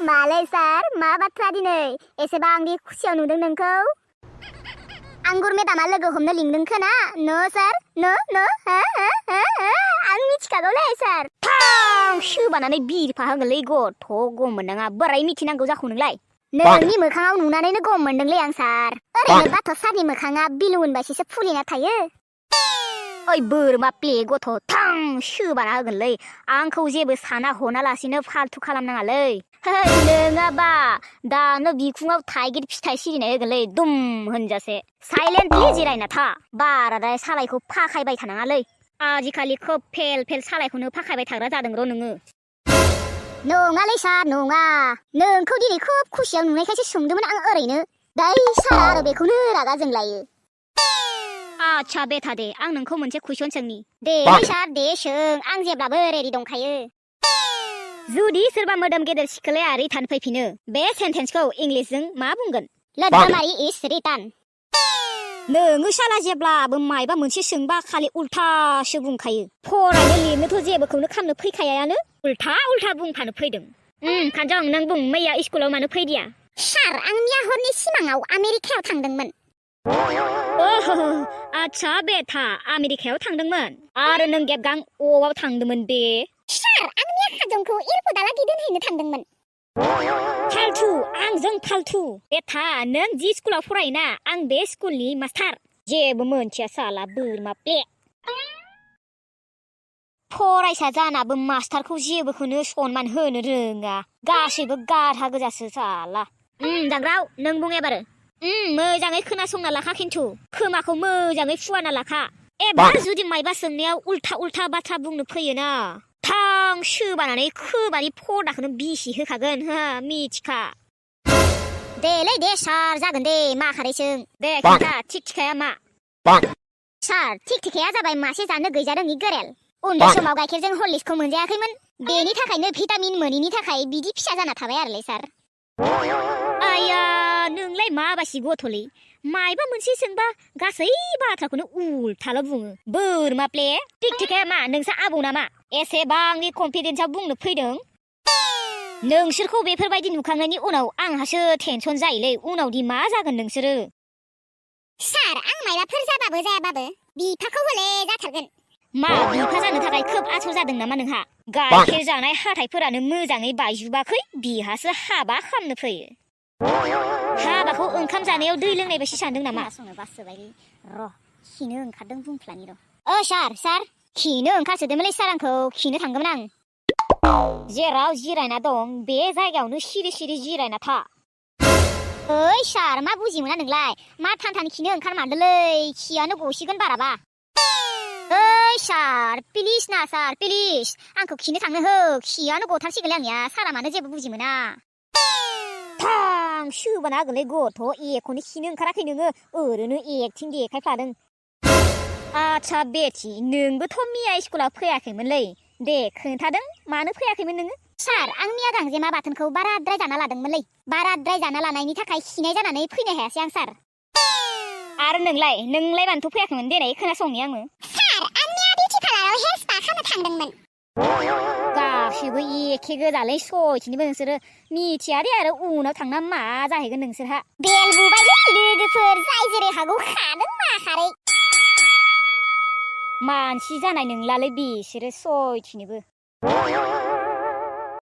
मालाय सार मा बाथ्रा दिनै एसेबांदि खुसियाव नुदों नोंखौ आंगुर मेदामा लोगो हमनो लिंदों खोना नो सार नो आं मिथिखागौलै सार थां सोबानानै बिरफा होगोनलै गथ' गम मोननाङा बोराय मिथिनांगौ जाखौ नोंलाय नोंनि मोखाङाव नुनानैनो गम मोनदोंलै आं सार ओरैनो बाथ' सारनि मोखाङा बिलुन बायदिसो फुलिना थायो ओइ बोरमा प्ले गथ' थां सोबाना होगोनलै आंखौ जेबो साना हनालासिनो फालतु खालामनाङालै नोङाबा दानो बिखुङाव थाइगिर फिथाइ सिरिनाय होगोनलै दुम होनजासे साइलेन्टलि जिरायना था बाराद्राय सालायखौ फाखायबाय थानाङालै आजिखालि खोब फेल सालायखौनो फाखायबाय थाग्रा जादों र' नोङो नङालै सार नङा नोंखौ दिनै खोब खुसियाव नुनायखायसो सोंदोंमोन आं ओरैनो दाय सारा आरो बेखौनो रागा जोंलायो आच्छा बेथा दे आं नोंखौ मोनसे कुइसन सोंनि दे सार दे सों आं जेब्लाबो रेडि दंखायो जुदि सोरबा मोदोम गेदेर सिख्लाया रिटार्न फैफिनो बे सेन्टेन्सखौ इंलिशजों मा बुंगोन लोगोमारि इज रिटार्न नोङो साला जेब्लाबो मायबा मोनसे सोंबा खालि उल्थासो बुंखायो फरायनो लिरनोथ' जेबोखौनो खालामनो फैखायानो उल्था बुंफानो फैदों खानजं नों बुं मैया स्कुलाव मानो फैदिया सार आं मैया हरनि सिमाङाव आमेरिकायाव थांदोंमोन आच्छा बेथा आमेरिकायाव थांदोंमोन आरो नों गेबगां अबाव थांदोंमोन बे सार आं मैया खाजंखौ एयारपर्टआलागै दोनहैनो थांदोंमोन फालतु आंजों फालतु बेथा नों जि स्कुलाव फरायोना आं बे स्कुलनि मास्टार जेबो मोनथिया साला बोरमा प्ले फरायसा जानाबो मास्टारखौ जेबोखौनो सनमान होनो रोङा गासैबो गाधा गोजासो साला जाग्राव नों बुं एबार मोजाङै खोनासंना लाखा खिन्थु खोमाखौ मोजाङै फुवाना लाखा एबार जुदि मायबा सोंनायाव उल्था बाथ्रा बुंनो फैयोना थां सोबानानै खोमानि फदाखौनो बिसि होखागोन मिथिखा देलै दे सार जागोन दे मा खारै सों दे खोन्था थिक-थिकाया मा सार थिक-थिकाया जाबाय मासे जानो गैजारोङि गोरेल उन्दै समाव गाइखेरजों हरलिक्सखौ मोनजायाखैमोन बेनि थाखायनो भिटामिन मोनैनि थाखाय बिदि फिसा जाना थाबाय आरोलै सार आया नोंलाय माबासि गथ'लै मायबा मोनसे सोंबा गासै बाथ्राखौनो उल्थाल' बुङो बोरमा प्ले थिक-थिकाया मा नोंसा आबौ नामा एसेबांनि कनफिडेन्सआव बुंनो फैदों नोंसोरखौ बेफोरबायदि नुखांनायनि उनाव आंहासो टेनसन जायोलै उनावदि मा जागोन नोंसोरो सार आं मायबाफोर जाबाबो जायाबाबो बिफाखौ हले जाथारगोन मा बिफा जानो थाखाय खोब आथुर जादों नामा नोंहा गाइखेर जानाय हाथाइफोरानो मोजाङै बायजुबाखै बिहासो हाबा खालामनो फैयो हाबाखौ ओंखाम जानायाव दै लोंनाय बायदि सानदों नामा र' खिनो ओंखारदों बुंफ्लानि र' सार खिनो ओंखारसोदोंमोनलै सार आंखौ खिनो थांगौमोन आं जेराव जिरायना दं बे जायगायावनो सिरि जिरायना था ओइ सार मा बुजि मोना नोंलाय मा थान खिनो ओंखारमारदोलै खियानो गसिगोन बाराबा ओइ सार प्लिज ना सार प्लिज आंखौ खिनो थांनो हो खियानो गथारसिगोनलै आंनिया सारा मानो जेबो बुजि मोना थां सोबाना होगोनलै गथ' एखौनो खिनो ओंखाराखै नोङो ओरैनो एक्टिं देखायफ्लादों आच्छा बेथि नोंबोथ' मिया स्कुलाव फैयाखैमोनलै दे खोन्थादों मानो फैयाखैमोन नोङो सार आं मिया गांजेमा बाथोनखौ बाराद्राय जाना लादोंमोनलै बाराद्राय जाना लानायनि थाखाय खिनाय जानानै फैनो हायासै आं सार आरो नोंलाय मानोथ' फैयाखैमोन देनाय खोनासंनि आङो सार आं मिया बिउटि पार्लाराव हेयार स्पा खालामनो थांदोंमोन गासैबो एखे गोजालै सयथिनिबो नोंसोरो मिथिया दे आरो उनाव थांना मा जाहैगोन नोंसोरहा बेल बुबायलै लोगोफोर जाय जेरै हागौ खादों मा खारै मानसि जानाय नंलालै बिसोरो सयथिनिबो